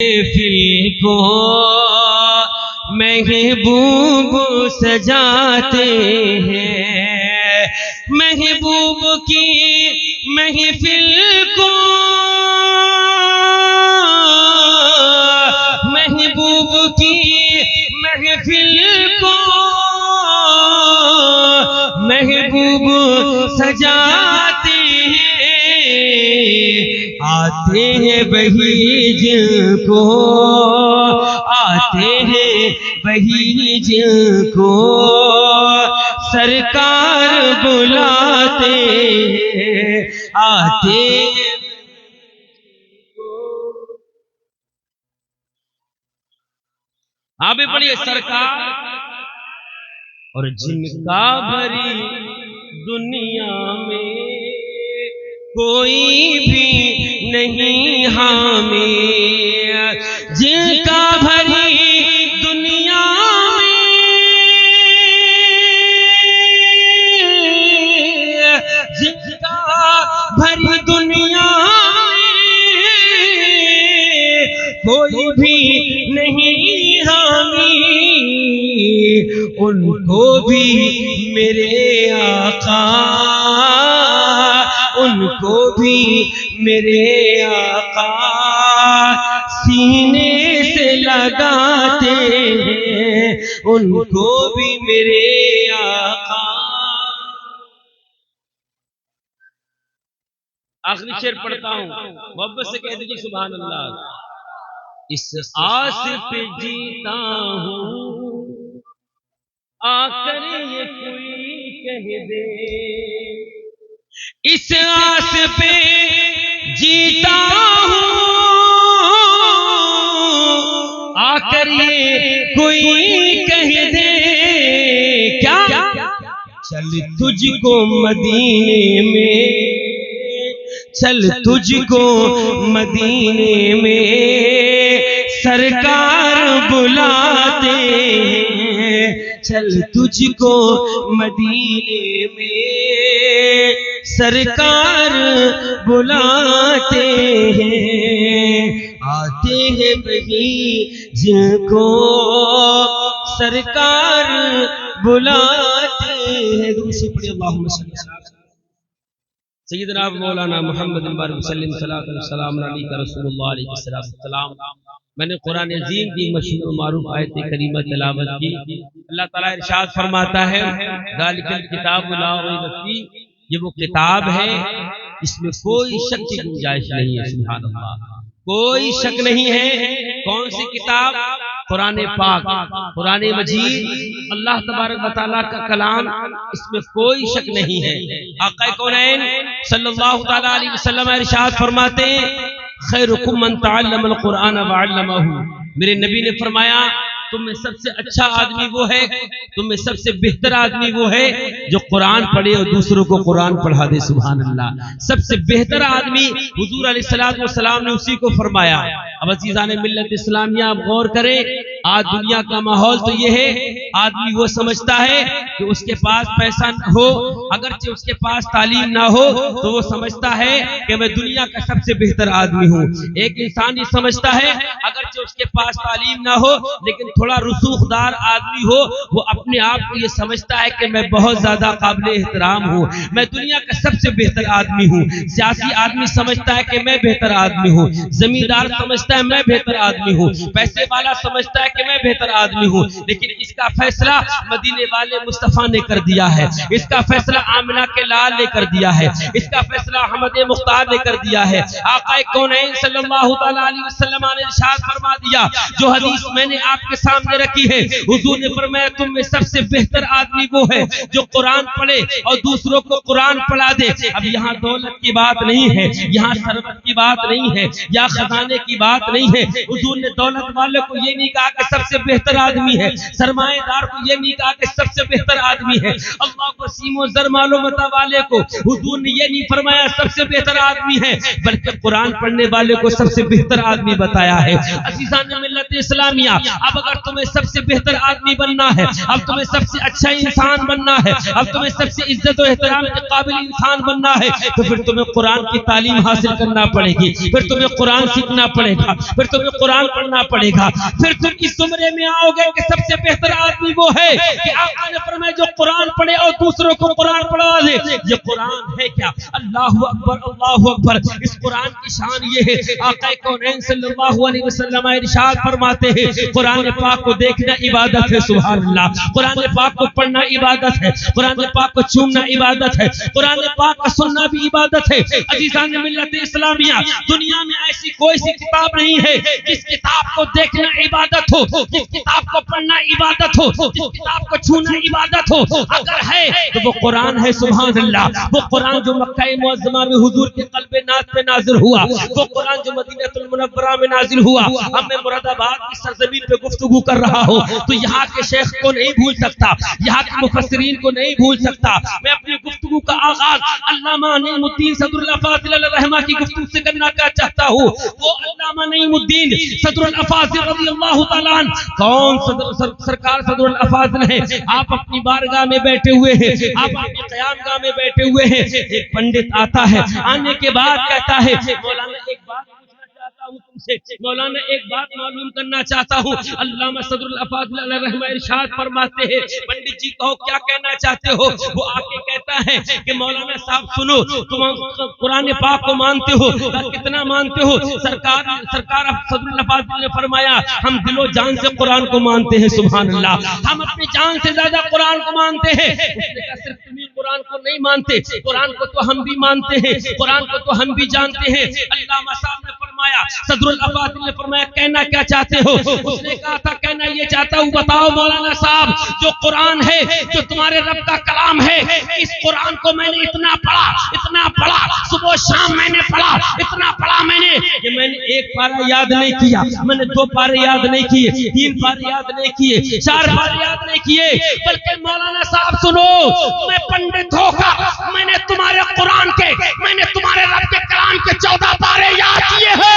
महफिल को महबूब सजाते हैं, महबूब की महफिल को महबूब की महफिल को महबूब सजाते हैं। आते हैं वही जिनको, आते हैं वही जिनको सरकार बुलाते हैं। आते आप भी पढ़िए, सरकार और जिनका भरी दुनिया में कोई भी नहीं हामी, जिनका भरी दुनिया में जिनका भरी दुनिया में कोई भी नहीं हामी, उनको भी मेरे आका, उनको भी मेरे आका सीने से लगाते हैं, उनको भी मेरे आका। आखिरी शेर पढ़ता हूं, मोहब्बत से कह दीजिए सुभान अल्लाह। इस आस पे जीता हूं, आकर ये कोई कह दे, इस आस पे जीता हूं, आकर ये कोई कह दे क्या, चल तुझको मदीने में, चल तुझको मदीने में सरकार बुलाते हैं, चल तुझको मदीने में सरकार बुलाते हैं। आते हैं वही जिनको सरकार बुलाते हैं। दूसरी पढ़िए, अल्लाहुम्मा सल्ली अला सय्यदना मौलाना मुहम्मद सलाम अलैका रसूलुल्लाह अलैहि सलाम। मैंने कुरान अज़ीम की मशहूर मारूफ आयत करीमा तिलावत की। अल्लाह ताला इरशाद फरमाता है, ज़ालिकल किताबु ला रैब फीह, ये वो किताब है इसमें कोई शक की गुंजाइश नहीं है। सुभान अल्लाह, कोई शक नहीं है। कौन सी किताब? कुरान पाक, कुरान मजीद, अल्लाह तबारक व तआला का कलाम, इसमें कोई शक नहीं है। आक़ा कौनैन सल्लल्लाहु तआला अलैहि वसल्लम इरशाद फरमाते हैं, खैरुकुम मन तअल्लमल कुरान व अल्लमहु। मेरे नबी ने फरमाया, तुम में सबसे अच्छा आदमी वो है, तुम में सबसे बेहतर आदमी वो है जो कुरान पढ़े और दूसरों को कुरान पढ़ा दे। सुभान अल्लाह, सबसे बेहतर आदमी हुजूर अलैहिस्सलातु वस्सलाम ने उसी को फरमाया। अब अज़ीज़ाने मिल्लत इस्लामिया, आप गौर करें, आज दुनिया का माहौल तो ये है, आदमी वो समझता है कि उसके पास पैसा हो, अगरचे उसके पास तालीम ना हो, तो वो समझता है कि मैं दुनिया का सबसे बेहतर आदमी हूँ। एक इंसान ये समझता है अगरचे उसके पास तालीम ना हो, लेकिन थोड़ा रसूखदार आदमी हो, वो अपने आप को ये समझता है कि मैं बहुत ज्यादा काबिल एहतराम हूँ, मैं दुनिया का सबसे बेहतर आदमी हूँ। सियासी आदमी समझता है कि मैं बेहतर आदमी हूँ, जमींदार समझता है मैं बेहतर आदमी हूँ, पैसे वाला समझता है कि मैं बेहतर आदमी हूँ। लेकिन इसका फैसला मदीने वाले मुस्तफा ने कर दिया है, इसका फैसला आमिना के लाल ने कर दिया है, इसका फैसला अहमद मुख्तार ने कर दिया है। आक़ा कौनैन सल्लल्लाहु तआला अलैहि वसल्लम ने इरशाद फरमा दिया, जो हदीस मैंने आपके सामने रखी है, हुजूर ने फरमाया, तुम में सबसे बेहतर आदमी वो है जो कुरान पढ़े और दूसरों को कुरान पढ़ा दे। अब यहाँ दौलत की बात नहीं है, यहाँ सरबत की बात नहीं है, या खजाने की बात नहीं है। हुजूर ने दौलत वाले को ये नहीं कहा कि सबसे बेहतर आदमी है, सरमाएदार को ये नहीं कहा कि सबसे बेहतर आदमी है, अल्लाह को सीमो जर मालो मता वाले को हुजूर ने ये नहीं फरमाया सबसे बेहतर आदमी है, बल्कि कुरान पढ़ने वाले को सबसे बेहतर आदमी बताया है। अजीजान मिल्लत इस्लामिया, अब अगर तुम्हें सबसे बेहतर आदमी बनना है, अब तुम्हें सबसे अच्छा इंसान बनना है, अब तुम्हें सबसे इज्जत और एहतराम के काबिल इंसान बनना है, तो फिर तुम्हें कुरान की तालीम हासिल करना पड़ेगी, फिर तुम्हें कुरान सीखना पड़ेगा, फिर तुम्हें कुरान पढ़ना पड़ेगा। फिर तुम इस उम्र में आओगे कि सबसे बेहतर आदमी वो है कि आका ने फरमाया जो कुरान पढ़े और दूसरों को कुरान पढ़ा दे। ये कुरान है क्या? अल्लाहु अकबर, अल्लाहु अकबर। इस कुरान की शान ये है, आका कौनैन सल्लल्लाहु अलैहि वसल्लम इरशाद फरमाते हैं, कुरान पाक को देखना इबादत है, सुभान अल्लाह। कुरान पाक को पढ़ना इबादत है, कुरान पाक को चूमना इबादत है, कुरान पाक का सुनना भी इबादत है। अजीजान मिल्लत इस्लामिया, दुनिया में ऐसी कोई सी किताब नहीं है जिस किताब को देखना इबादत हो, जिस किताब को पढ़ना इबादत हो, जिस किताब को छूना इबादत हो। अगर है तो वो कुरान है, सुभान अल्लाह। वो कुरान जो मक्का मुअज़्ज़मा में हुजूर के क़ल्बे नाज़ पे नाज़िल हुआ, वो कुरान जो मदीनतुल मुनव्वरा में नाज़िल हुआ। अब मैं मुरादाबाद की सरज़मीन पे गुफ्तगू कर रहा हूँ तो यहाँ के शेख को नहीं भूल सकता, यहाँ के मुफस्सिरीन को नहीं भूल सकता। मैं अपनी गुफ्तगू का आगाज अल्लामा नईमुद्दीन सदरुल अफाज़िल अलैहिर्रहमा की गुफ्तगू से करना चाहता हूँ। वो अल्लामा नईमुद्दीन सदरुल अफाज़िल रज़ियल्लाहु तआला अन्हु कौन सरकार सदरुल अफाज़िल है। आप अपनी बारगाह में बैठे हुए हैं, आप अपनी क़यामगाह में बैठे हुए हैं। एक पंडित आता है, आने के बाद कहता है मौलाना एक बात तुमसे, मौलाना एक बात मालूम करना चाहता हूँ। अल्लामा सदरुल अफाज़िल अलैहिर्रहमा इरशाद फरमाते हैं, पंडित जी कहो क्या कहना चाहते हो। वो आके कहता है कि मौलाना साहब सुनो, तुम कुरान पाक को मानते हो, कितना मानते हो। सरकार सदरुल अफाज़िल ने फरमाया हम दिलो जान से कुरान को मानते हैं, सुभान अल्लाह। हम अपनी जान से ज्यादा कुरान को मानते हैं। उसने कहा सिर्फ तुम कुरान को नहीं मानते, कुरान को तो हम भी मानते हैं, कुरान को तो हम भी जानते हैं। अल्लामा साहब ने फरमाया, सदरुल अफाज़िल ने फरमाया कहना क्या चाहते हो। उसने कहा था कहना ये चाहता हूँ, बताओ मौलाना साहब, जो कुरान है, जो तुम्हारे रब का कलाम है, इस कुरान को मैंने इतना पढ़ा, सुबह शाम मैंने पढ़ा, इतना पढ़ा मैंने कि मैंने एक पारा याद नहीं किया, मैंने 2 पारे याद नहीं किए, 3 पारे याद नहीं किए, 4 पारे याद नहीं किए, बल्कि मौलाना साहब सुनो, मैं पंडित होकर मैंने तुम्हारे कुरान के, मैंने तुम्हारे रब के कलाम के 14 पारे याद किए हैं।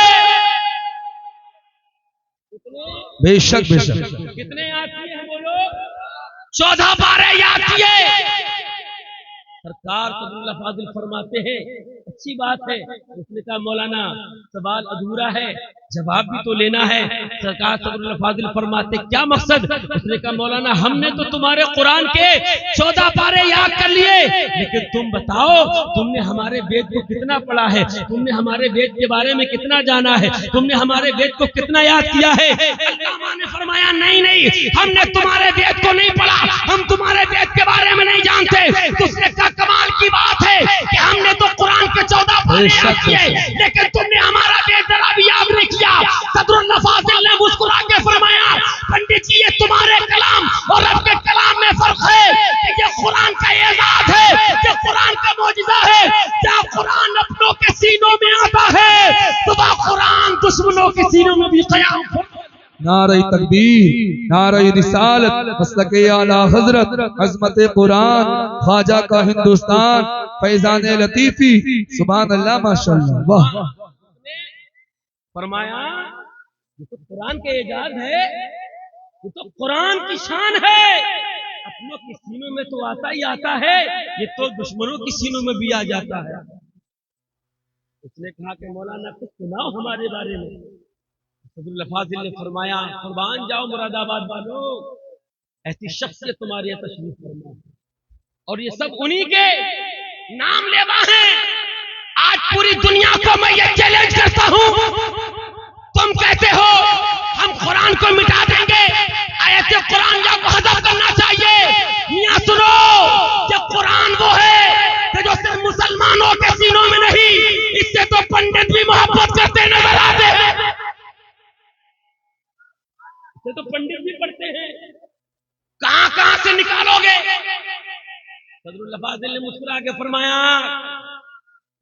बेशक कितने याद किए हैं बोलो? 14 पारे याद किए। सरकार सदरुल अफाज़िल फरमाते हैं अच्छी बात है। उसने कहा मौलाना सवाल अधूरा है, जवाब भी तो लेना है। सरकार सदरुल अफाज़िल फरमाते क्या मकसद। उसने कहा मौलाना हमने तो तुम्हारे कुरान के 14 पारे याद कर लिए, लेकिन तुम बताओ तुमने हमारे वेद को कितना पढ़ा है, तुमने हमारे वेद के बारे में कितना जाना है, तुमने हमारे वेद को कितना याद किया है। अल्लामा ने फरमाया नहीं, हमने तुम्हारे वेद को नहीं पढ़ा, हम तुम्हारे वेद के बारे में नहीं जानते। उसने कहा कमाल की बात है कि हमने तो कुरान के 14 पारे याद किए, लेकिन तुमने हमारा वेद जरा भी याद नहीं किया। सदरुल अफाज़िल ने मुस्कुरा के फरमाया पंडित जी ये तुम्हारे कलाम और रब के कलाम में फर्क है कि ये कुरान का एजाज है, ये कुरान का मौजिज़ा है। जब कुरान अपनों के सीनों में आता है तो वह कुरान दुश्मनों के सीनों में भी क़याम। नारे तकबीर, नारे रिसालत, मसलके आला हजरत, अज़मत कुरान, ख्वाजा का हिंदुस्तान, फैजान लतीफी, सुभान अल्लाह माशाअल्लाह। वाह फरमाया ये तो कुरान के एजाज है, ये तो कुरान की शान है। अपनों के सीनों में तो आता ही आता है, ये तो दुश्मनों की सीनों में भी आ जाता है। उसने कहा कि मौलाना कुछ सुनाओ हमारे बारे में। सदरुल अफाज़िल ने फरमाया कुर्बान जाओ मुरादाबाद वालों, ऐसी शख्सियत तुम्हारे यहाँ तशरीफ फरमा और ये सब उन्हीं के नाम लेवा हैं। आज पूरी दुनिया को मैं ये चैलेंज करता हूँ, तुम कहते हो हम कुरान को मिटा देंगे, आयत कुरान को हज़फ करना चाहिए। मियां सुनो, ये कुरान वो है जो सिर्फ मुसलमानों के सीनों में नहीं, इससे तो पंडित भी मोहब्बत करते नजर आते हैं, इससे तो पंडित भी पढ़ते हैं। कहां से निकालोगे। सदरुल अफाज़िल ने मुस्कुरा के फरमाया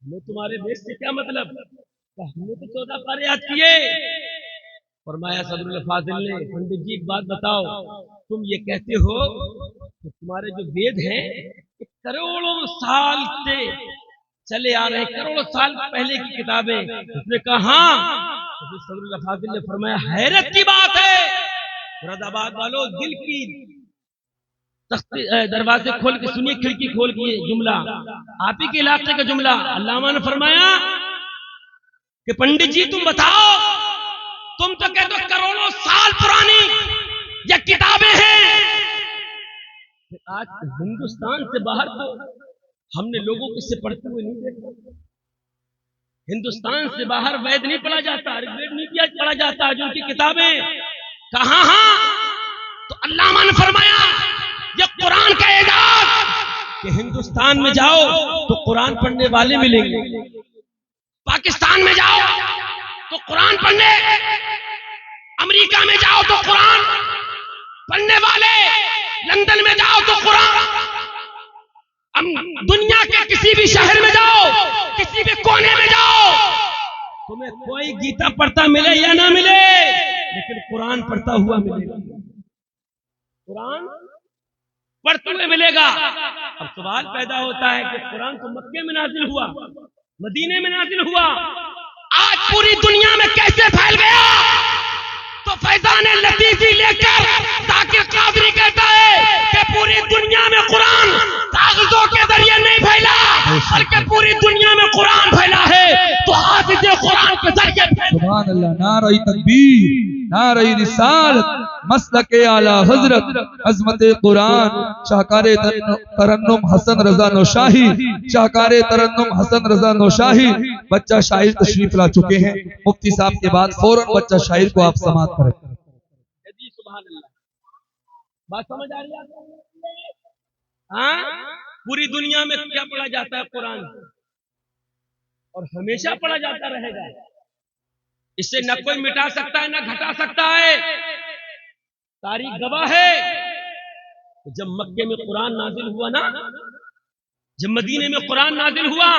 हमें तुम्हारे देश से क्या मतलब, हमने तो 14 पारे याद किए। फरमाया सदरुल अफाज़िल ने पंडित जी एक बात बताओ, तुम ये कहते हो कि तुम्हारे जो वेद हैं करोड़ों साल से चले आ रहे हैं, करोड़ों साल पहले की किताबें। उसने कहा हाँ, तो सदरुल्लाह फाजिल ने फरमाया, हैरत की बात है मुरादाबाद वालों, दिल की दरवाजे खोल के सुनिए, खिड़की खोल के जुमला, आप ही के इलाके का जुमला। अल्लामा ने फरमाया कि पंडित जी तुम बताओ, तुम तो कहते हो करोड़ों साल पुरानी ये किताबें हैं, आज हिंदुस्तान से बाहर तो हमने लोगों को इससे पढ़ते हुए नहीं देखा। हिंदुस्तान से बाहर वेद नहीं पढ़ा जाता, ऋग्वेद नहीं पढ़ा जाता, जो उनकी किताबें कहां। तो अल्लामा ने फरमाया ये कुरान का एजाज कि हिंदुस्तान में जाओ तो कुरान पढ़ने वाले मिलेंगे, पाकिस्तान में जाओ तो कुरान पढ़ने, अमेरिका में जाओ तो कुरान पढ़ने वाले, लंदन में जाओ तो कुरान, दुनिया के किसी भी शहर में जाओ, किसी भी कोने में जाओ, तुम्हें कोई गीता पढ़ता मिले या ना मिले, लेकिन कुरान पढ़ता हुआ मिलेगा, कुरान पढ़ते हुए मिलेगा। अब सवाल पैदा होता है कि कुरान तो मक्के में नाजिल हुआ, मदीने में नाजिल हुआ, आज पूरी दुनिया में कैसे फैल गया? तो फैजान लतीफी लेकर जाकिर कादरी कहता है कि पूरी दुनिया में कुरान कागजों के जरिए नहीं फैला, बल्कि पूरी दुनिया में कुरान फैला है तो हाफिज कुरान के जरिए। सुभान अल्लाह, नारे तकबीर, नारे रिसालत, मसलके आला हजरत अजमत कुरान, शाहकारे तरन्नुम हसन रजा नौशाही, शाहकारे तरन्नुम हसन रजा नौशाही। बच्चा शायर तशरीफ ला चुके हैं, मुफ्ती साहब के बाद फौरन बच्चा शायर को आप समाअत करें। सुभान अल्लाह, बात समझ आ रही है? हाँ, पूरी दुनिया में क्या पढ़ा जाता है? कुरान, और हमेशा पढ़ा जाता रहेगा, इससे न कोई मिटा सकता है न घटा सकता है। तारीख गवाह है, जब मक्के में कुरान नाजिल हुआ ना, जब मदीने में कुरान नाजिल हुआ,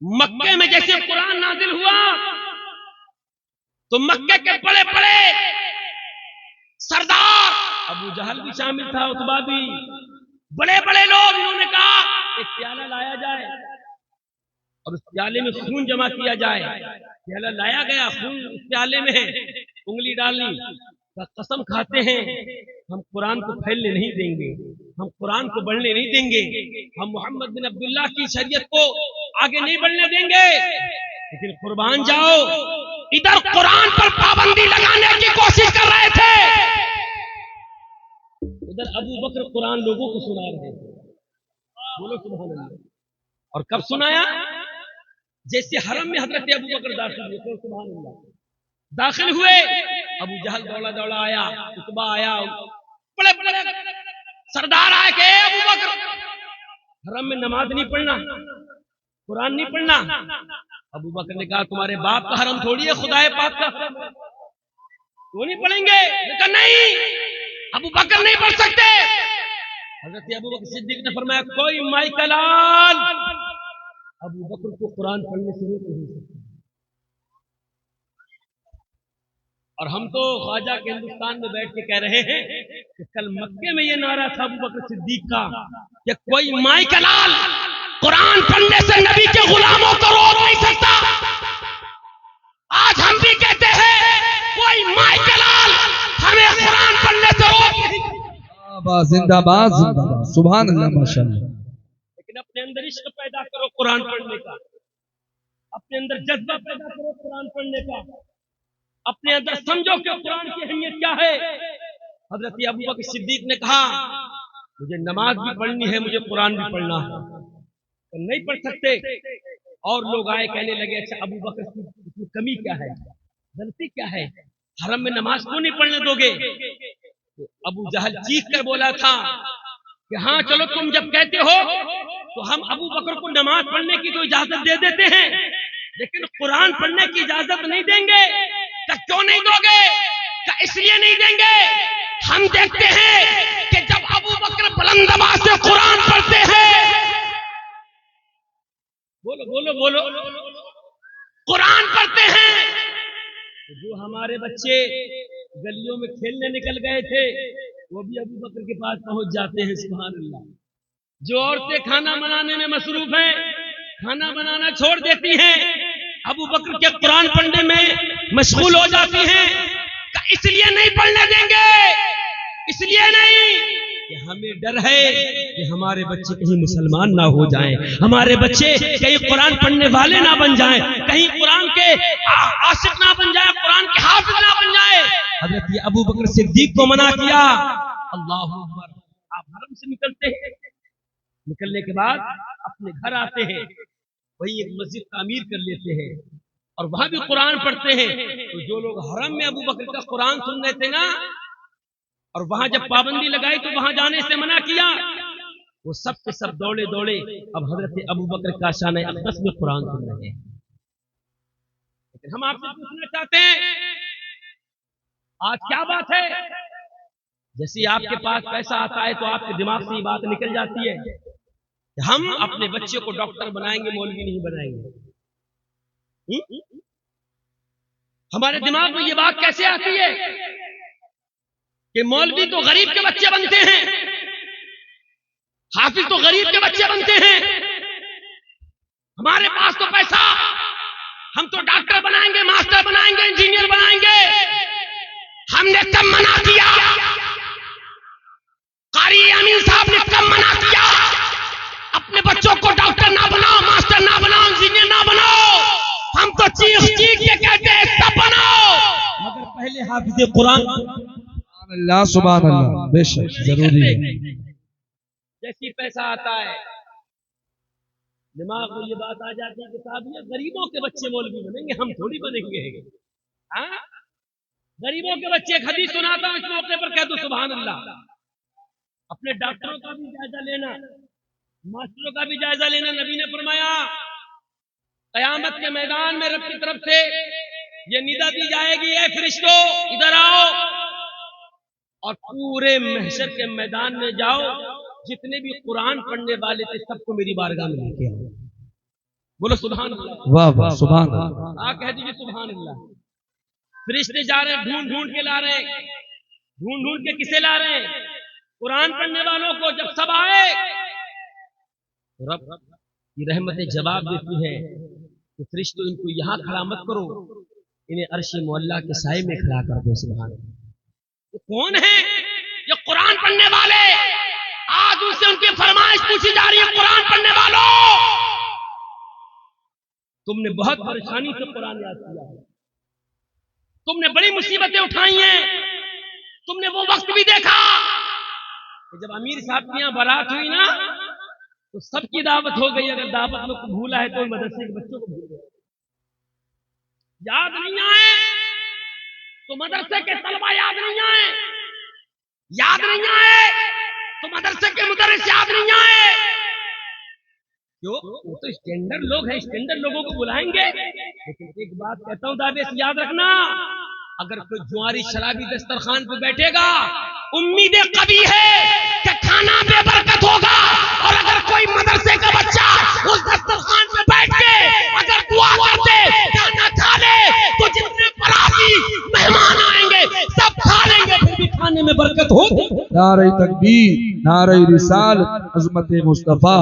मक्के में जैसे कुरान नाजिल हुआ तो मक्के के बड़े बड़े सरदार, अबू जहल भी शामिल था, उतबा भी, बड़े बड़े लोग, इन्होंने कहा एक प्याला लाया जाए और उस प्याले में खून जमा किया जाए। प्याला लाया गया, खून उस प्याले में है, उंगली डालनी, कसम खाते हैं हम कुरान को फैलने नहीं देंगे, हम कुरान को बढ़ने नहीं देंगे, हम मोहम्मद बिन अब्दुल्लाह की शरीयत को आगे नहीं बढ़ने देंगे। लेकिन कुर्बान जाओ, इधर कुरान पर पाबंदी लगाने की कोशिश कर रहे थे, उधर अबू बकर कुरान लोगों को सुना रहे थे। बोलो सुभान अल्लाह। और कब सुनाया? जैसे हरम में हजरत अबू बकर दाखिल हुए, सुभान अल्लाह, दाखिल हुए, अबू जहल दौड़ा दौड़ा आया, उतबा आया, बड़े बड़े सरदार आए के अबू बकर हरम में नमाज नहीं पढ़ना, कुरान नहीं पढ़ना। अबू बकर ने कहा तुम्हारे बाप का हरम थोड़ी है, खुदाए पाक का हरम है, वो नहीं पढ़ेंगे। कहा नहीं, अबू बकर नहीं पढ़ सकते। हजरत अबू बकर सिद्दीक ने फरमाया कोई माई का लाल अबू बकर को कुरान पढ़ने से रोक नहीं सकता। और हम तो ख्वाजा के हिंदुस्तान में बैठ के कह रहे हैं कि कल मक्के में ये नारा था अबू बकर सिद्दीक का कि कोई माई का लाल कुरान पढ़ने से नबी के गुलामों को रोक नहीं सकता। आज हम भी कहते हैं कोई माई का लाल हमें कुरान पढ़ने से रोक नहीं सकता। जिंदाबाद जिंदाबाद, सुभान अल्लाह, माशाअल्लाह। लेकिन अपने अंदर इश्क पैदा करो कुरान पढ़ने का, अपने अंदर जज्बा पैदा करो कुरान पढ़ने का, अपने अंदर समझो कि कुरान की अहमियत क्या है। हजरत अबू बकर सिद्दीक ने कहा मुझे नमाज भी पढ़नी है, मुझे कुरान भी पढ़ना है, तो नहीं पढ़ सकते। और लोग आए कहने लगे अच्छा अबू बकर की कमी क्या है, गलती क्या है, हरम में नमाज क्यों नहीं पढ़ने दोगे? तो अबू जहल चीख कर बोला था कि हाँ चलो तुम जब कहते हो तो हम अबू बकर को नमाज पढ़ने की तो इजाजत दे देते हैं, लेकिन कुरान पढ़ने की इजाजत नहीं देंगे। क्या क्यों नहीं दोगे? क्या इसलिए नहीं देंगे, हम देखते हैं कि जब अबू बकर बुलंद आवाज से कुरान पढ़ते हैं, बोलो बोलो बोलो, कुरान पढ़ते हैं, तो जो हमारे बच्चे गलियों में खेलने निकल गए थे वो भी अबू बकर के पास पहुंच जाते हैं। सुभान अल्लाह। जो औरतें खाना बनाने में मसरूफ हैं, खाना बनाना छोड़ देती हैं, अबू बकर के कुरान पढ़ने में मशगूल हो जाती हैं, इसलिए नहीं पढ़ने देंगे, इसलिए नहीं कि हमें डर है कि हमारे बच्चे कहीं मुसलमान ना हो जाएं, हमारे बच्चे कहीं कुरान पढ़ने वाले ना बन जाएं, कहीं कुरान के आशिक ना बन जाए, कुरान के हाफिज ना बन जाए। हजरत अबू बकर सिद्दीक को मना किया। अल्लाह अकबर। आप हरम से निकलते हैं, निकलने के बाद अपने घर आते हैं, वही एक मस्जिद तामीर कर लेते हैं और वहां भी कुरान पढ़ते हैं। तो जो लोग हरम में अबू बकर का कुरान सुन रहे थे ना, और वहां जब पाबंदी लगाई तो वहां जाने से मना किया, वो सब के सब दौड़े दौड़े अब हजरत अबू बकर का शान अक़दस में कुरान सुन रहे हैं। लेकिन हम आपसे पूछना चाहते हैं, आज क्या बात है? जैसे आपके पास पैसा आता है तो आपके दिमाग से ये बात निकल जाती है कि हम अपने बच्चे को डॉक्टर बनाएंगे, मौलवी नहीं बनाएंगे। हमारे दिमाग में ये बात कैसे आती है कि मौलवी तो गरीब के बच्चे बनते हैं, हाफिज तो गरीब के बच्चे बनते हैं, हमारे पास तो पैसा, हम तो डॉक्टर बनाएंगे, मास्टर बनाएंगे, इंजीनियर बनाएंगे। हमने कब मना किया? कारी अमीन साहब ने कब मना किया? अपने बच्चों को डॉक्टर ना बनाओ, मास्टर ना बनाओ, इंजीनियर ना बनाओ। हम तो चीख चीख के कहते हैं सब बनाओ, मगर पहले हाफिज कुरान। अल्लाह सुभान अल्लाह, बेशक जरूरी है। जैसी पैसा आता है दिमाग में ये बात आ जाती है कि साहब ये गरीबों के बच्चे मौलवी बनेंगे, हम थोड़ी बनेंगे। हाँ, गरीबों के बच्चे। एक हदीस सुनाता हूं इस मौके पर, कह दो सुभान अल्लाह। अपने डॉक्टरों का भी जायजा लेना, मास्टरों का भी जायजा लेना। नबी ने फरमाया कयामत के मैदान में रब की तरफ से ये निदा दी जाएगी, ऐ फरिश्तों इधर आओ, और पूरे महशर के मैदान में जाओ, जितने भी कुरान पढ़ने वाले थे सबको मेरी बारगाह में लेके आओ। बोलो सुभान अल्लाह। वाह वाह सुभान अल्लाह। आ कह दीजिए सुभान अल्लाह। फरिश्ते जा रहे हैं, ढूंढ ढूंढ के ला रहे हैं, ढूंढ ढूंढ के किसे ला रहे हैं? कुरान पढ़ने वालों को। जब सब आए रब की रहमतें जवाब देती है कि फरिश्तों इनको यहां खड़ा मत करो, इन्हें अर्श मुअल्ला के साए में खड़ा कर दो। सुभान अल्लाह। ये कौन है? ये कुरान पढ़ने वाले। आज उनसे उनकी फरमाइश पूछी जा रही है, कुरान पढ़ने वालों तुमने बहुत परेशानी से कुरान याद किया है, तुमने बड़ी मुसीबतें उठाई हैं, तुमने वो वक्त भी देखा कि जब अमीर साहब की यहां बारात हुई ना तो सबकी दावत हो गई। अगर दावत में को भूला है तो मदरसे के बच्चों को भूल गए, याद नहीं आए तो मदरसे के तलबा याद नहीं आए, याद नहीं आए तो मदरसे के मुदर्रिस याद नहीं आए। क्यों? वो तो स्टैंडर्ड लोग हैं, स्टैंडर्ड लोगों को बुलाएंगे। लेकिन एक बात कहता हूं दावे से याद रखना, अगर कोई जुआरी शराबी दस्तरखान पे बैठेगा, उम्मीदें कभी है कि खाना बेबरकत होगा, और अगर कोई मदरसे का बच्चा उस दस्तरखान पे बैठ के अगर दुआ करते खाना खा ले तो जितने परासी मेहमान आएंगे सब खा लेंगे, फिर भी खाने में बरकत होगी। नारे तकबीर, नारे रिसालत, अज़मत मुस्तफा,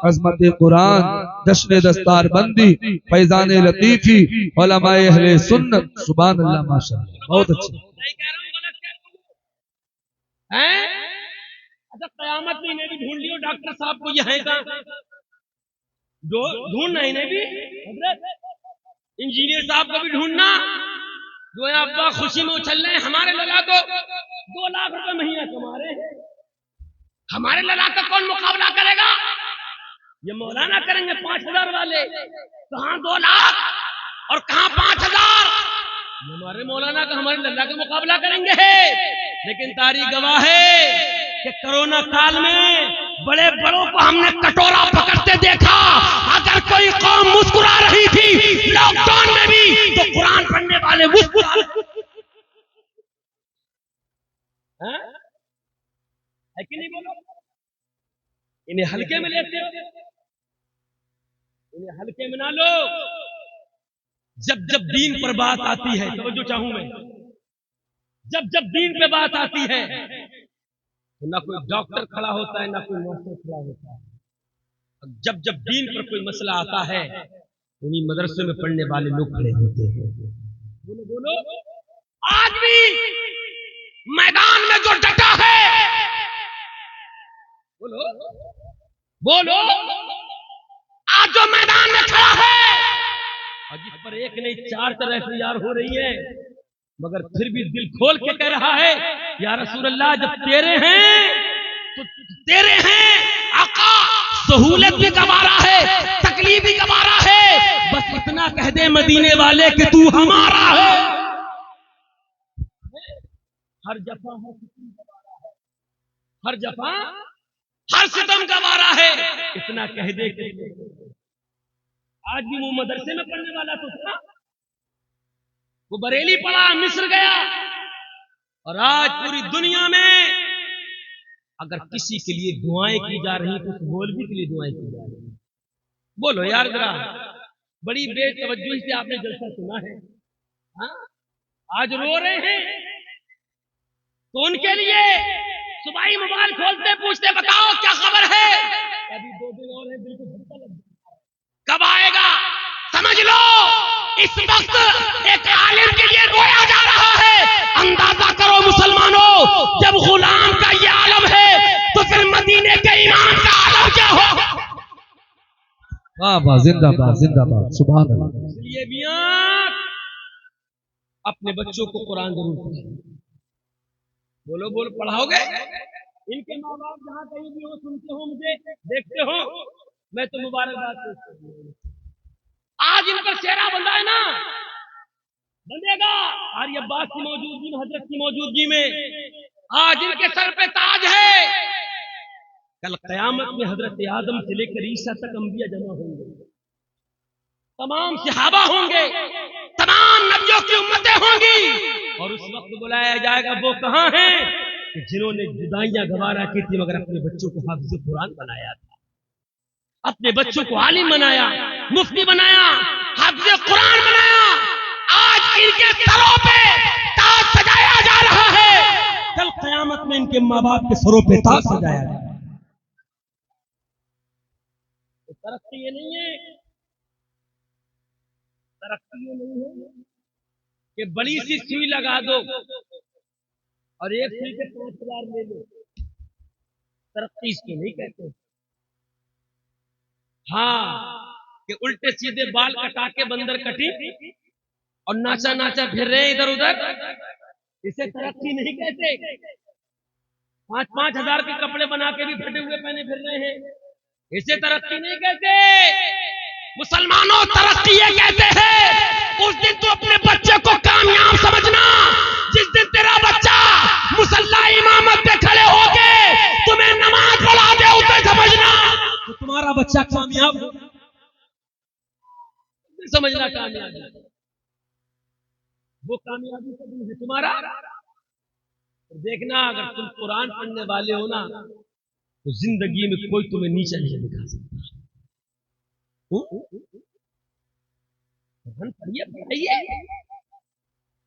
अज़मत कुरान, जश्न दस्तार बंदी, फैजान लतीफी, उलमाए अहले सुन्नत। सुभान अल्लाह, माशाअल्लाह, बहुत अच्छा। सही कह रहा हूं, गलत कह रहा हूं? हैं? अच्छा, कयामत में इन्हें भी ढूंढ लियो, डॉक्टर साहब को ये है कहां? ढूंढना इन्हें भी, इंजीनियर साहब को भी ढूंढना, जो है अब्बा खुशी में उछल रहे हैं। हमारे लला तो 2 लाख रुपए महीना कमा रहे हैं, हमारे लला का कौन मुकाबला करेगा? ये मौलाना करेंगे 5,000 वाले, कहां 2 लाख और कहां 5,000? हमारे मौलाना का हमारे लल्ला का मुकाबला करेंगे। लेकिन तारीख गवाह है कि कोरोना काल में बड़े बड़ों को हमने कटोरा पकड़ते देखा। अगर कोई कौम मुस्कुरा रही थी लॉकडाउन में भी, तो कुरान पढ़ने वाले मुस्कुरा है कि नहीं? बोलो, इन्हें हल्के में लेते हो, इन्हें हल्के में ना लो। जब जब दीन पर बात आती है, तवज्जो चाहूं मैं, जब जब दीन पे बात आती है तो ना कोई डॉक्टर खड़ा होता है, ना कोई मास्टर खड़ा होता है। जब जब दीन पर कोई मसला आता है उन्हीं मदरसे में पढ़ने वाले लोग खड़े होते हैं। बोलो बोलो, आज भी मैदान में जो डटा है, बोलो बोलो, आज जो मैदान में खड़ा है और जिस पर एक नहीं 4 तरह से यार हो रही है, मगर फिर भी दिल खोल के कह रहा है या रसूल अल्लाह, जब तेरे हैं तो तेरे हैं आका, सहूलत भी गवारा है, तकलीफ भी गवारा है, बस इतना कह दे मदीने वाले कि तू हमारा है। हर जफा हर सितम गवारा है, हर जफा हर सितम गवारा है, इतना कह दे कि आज भी वो मदरसे में पढ़ने वाला तो था, वो बरेली पढ़ा, मिस्र गया, और आज पूरी दुनिया में अगर किसी के लिए दुआएं की जा रही तो उस मौलवी के लिए दुआएं की जा रही। बोलो यार जरा, बड़ी बेतवज्जोही से आपने जलसा सुना है। हाँ? आज रो रहे हैं तो उनके लिए सुबह मोबाइल खोलते पूछते बताओ क्या खबर है, अभी 2 दिन और है, बिल्कुल धक्का लग गया, कब आएगा? समझ लो इस वक्त एक आलिम के लिए रोया जा रहा है। अंदाजा करो मुसलमानों, जब गुलाम का ये आलम है तो फिर मदीने के इमाम का आलम क्या हो? वाह, जिंदाबाद जिंदाबाद, सुभान अल्लाह। इसलिए मियां अपने बच्चों को कुरान जरूर पढ़ाओ। बोलो बोलो, पढ़ाओगे? इनके माँ बाप जहां कहीं भी हो, सुनते हो, मुझे देखते हो, मैं तो मुबारकबाद देता हूं। आज इन पर चेहरा बंधा है ना, बंधेगा आर्य अब्बास की मौजूदगी में, हजरत की मौजूदगी में आज इनके सर पे ताज है। कल कयामत में हजरत आदम से लेकर ईसा तक अंबिया जमा होंगे, तमाम सहाबा होंगे, तमाम नबियों की उम्मतें होंगी, और उस वक्त बुलाया जाएगा वो कहां हैं कि जिन्होंने जुदाइयां गवारा की थी मगर अपने बच्चों को हाफिज कुरान बनाया था, अपने बच्चों को आलिम बनाया, मुफ्ती बनाया, हाफिज कुरान बनाया। आज इनके सरों पे ताज सजाया जा रहा है, कल कयामत में इनके माँ बाप के सरों पे ताज सजाया जाएगा। तो तरक्की ये नहीं है, तरक्की ये नहीं है कि बड़ी सी सुई लगा दो और एक सुई के 5,000 ले लो, तरक्की इसको नहीं कहते। हाँ, कि उल्टे सीधे बाल कटा के बंदर कटी और नाचा नाचा फिर रहे इधर उधर, इसे तरक्की नहीं कहते। 5-5 हजार के कपड़े बना के भी फटे हुए पहने फिर रहे हैं, इसे तरक्की नहीं कहते। मुसलमानों, तरक्की ये कहते हैं उस दिन तू अपने बच्चे को कामयाब समझना जिस दिन तेरा बच्चा मुसल्ला इमामत पे खड़े होके तुम्हें नमाज पढ़ा दे, उसे समझना तो तुम्हारा बच्चा कामयाब हो, समझना कामयाब है, वो कामयाबी का दिन है तुम्हारा। देखना अगर तुम कुरान पढ़ने वाले हो ना तो जिंदगी में कोई तुम्हें नीचा नहीं दिखा सकता। पढ़िए पढ़ाइए,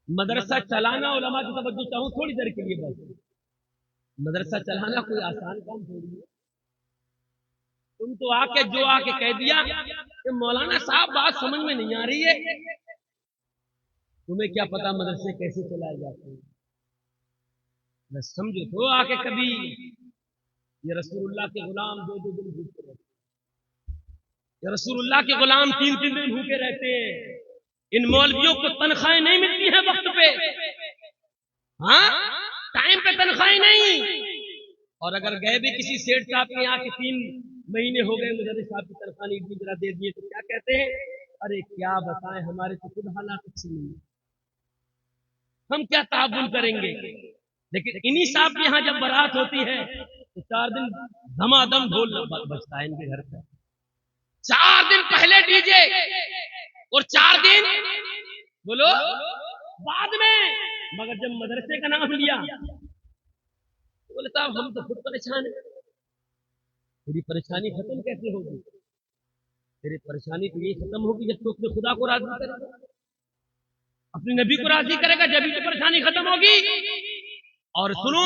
मदरसा चलाना, उलमा की तवज्जो चाहूं थोड़ी देर के लिए बस, मदरसा चलाना कोई आसान काम थोड़ी है। तुम तो आके कह दिया कि मौलाना साहब बात समझ में नहीं आ रही है, तुम्हें क्या पता मदरसे कैसे चलाए जाते हैं। बस समझो तो आके कभी ये रसूलुल्लाह के गुलाम 2-2 दिन भूखे रहते, ये रसूलुल्लाह के गुलाम 3-3 दिन भूखे रहते हैं, इन मौलवियों को तनख्वाहें नहीं मिलती है वक्त पे, हाँ टाइम पे तनख्वाहें नहीं, और अगर गए भी किसी सेठ साहब के यहाँ के 3 महीने हो गए मुदर्रिस साहब की तनख्वाह नहीं जरा दे दिए, तो क्या कहते हैं, अरे क्या बताएं हमारे तो खुद हालात अच्छे नहीं, हम क्या ताबुन करेंगे। लेकिन इन्हीं साहब के यहाँ जब बारात होती है तो 4 दिन धमाधम ढोल बजता है इनके घर पर, 4 दिन पहले डीजे और 4 दिन बोलो बाद में, मगर जब मदरसे का नाम लिया तो बोले साहब हम तो खुद परेशान है। तेरी परेशानी खत्म कैसे होगी? तेरी परेशानी तो ये खत्म होगी जब तू अपने खुदा को राजी करेगा, अपने नबी को राजी करेगा, जब तो परेशानी खत्म होगी। और सुनो,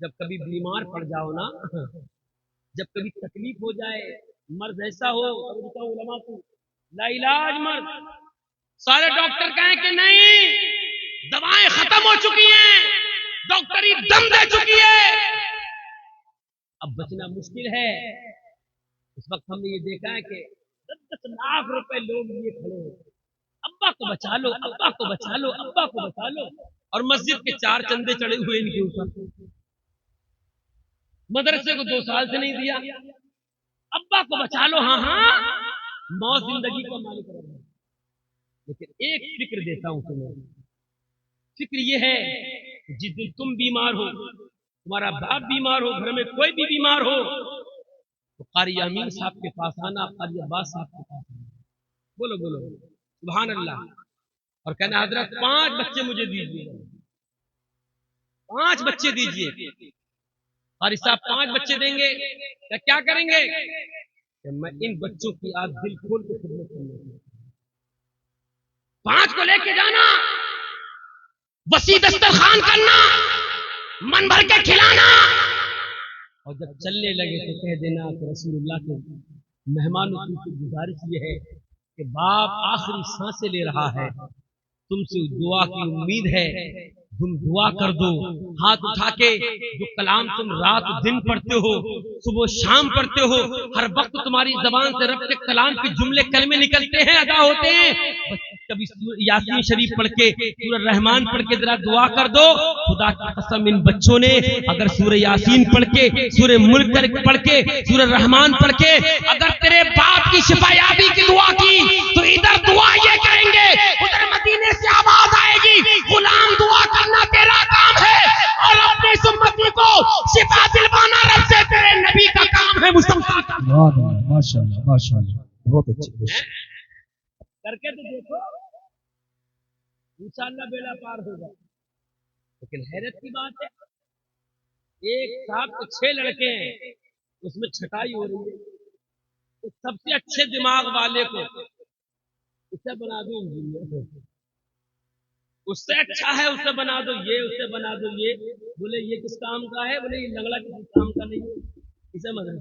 जब कभी बीमार पड़ जाओ ना, जब कभी तकलीफ हो जाए, मर्ज ऐसा हो, उलमा को लाइलाज मर्द। सारे डॉक्टर कहें कि नहीं, दवाएं खत्म हो चुकी हैं, डॉक्टरी दम दे चुकी है, अब बचना मुश्किल है। इस वक्त हमने ये देखा है कि 10 लाख रुपए लोग लिए खड़े हैं, अब्बा को बचा लो, अब्बा को बचा लो, अब्बा को बचा लो, और मस्जिद के 4 चंदे चढ़े हुए इनके ऊपर। मदरसे को 2 साल से नहीं दिया, अब्बा को बचा लो। हाँ हाँ, मौत जिंदगी का मालिक है। लेकिन एक फिक्र देता हूं तुम्हें, फिक्र ये है कि जिस दिन तुम बीमार हो, तुम्हारा बाप बीमार हो, घर में कोई भी बीमार हो, तो कारी अमीन साहब के पास आना, कारी अब्बास साहब के पास आना, बोलो बोलो सुभान अल्लाह, और कहना हजरत 5 बच्चे मुझे दीजिए, 5 बच्चे दीजिए। कारी साहब 5 बच्चे देंगे, क्या करेंगे कि मैं इन बच्चों की आज दिल खोल के खिदमत करूंगा। 5 को लेके जाना, वसी दस्तरखान करना, मन भर के खिलाना, और जब चलने लगे तो कह देना कि रसूलुल्लाह के मेहमानों की गुजारिश ये है कि बाप आखिरी सांसें ले रहा है, तुमसे दुआ की उम्मीद है, तुम दुआ कर दो। हाथ उठा के जो कलाम तुम रात दिन पढ़ते हो, सुबह शाम पढ़ते हो, हर वक्त तुम्हारी जबान से रब के कलाम के जुमले कलमे निकलते हैं, अदा होते हैं, कभी यासीन शरीफ पढ़ के, सूरह रहमान पढ़ के जरा दुआ कर दो। खुदा की कसम इन बच्चों ने अगर सूरह यासीन पढ़ के, सूरह मुल्क पढ़ के, सूरह रहमान पढ़ के अगर तेरे बाप की शिफायाबी की दुआ की, तो इधर दुआ ये करेंगे, उधर मदीने से आवाज आएगी, गुलाम दुआ करना तेरा काम है, और अपने उम्मती को शिफा दिलवाना रब से तेरे नबी का काम है। मुस्तफा का माशाअल्लाह माशाअल्लाह, बहुत अच्छे करके तो देखो, इंशाअल्लाह बेड़ा पार होगा। लेकिन हैरत की बात है, एक साथ तो 6 लड़के हैं, उसमें छटाई हो रही है, तो सबसे अच्छे दिमाग वाले को उसे बना दो इंजीनियर, उससे अच्छा है उसे बना दो ये, उसे बना दो ये। बोले ये किस काम का है? बोले ये लंगड़ा किस काम का नहीं, इसे मदद।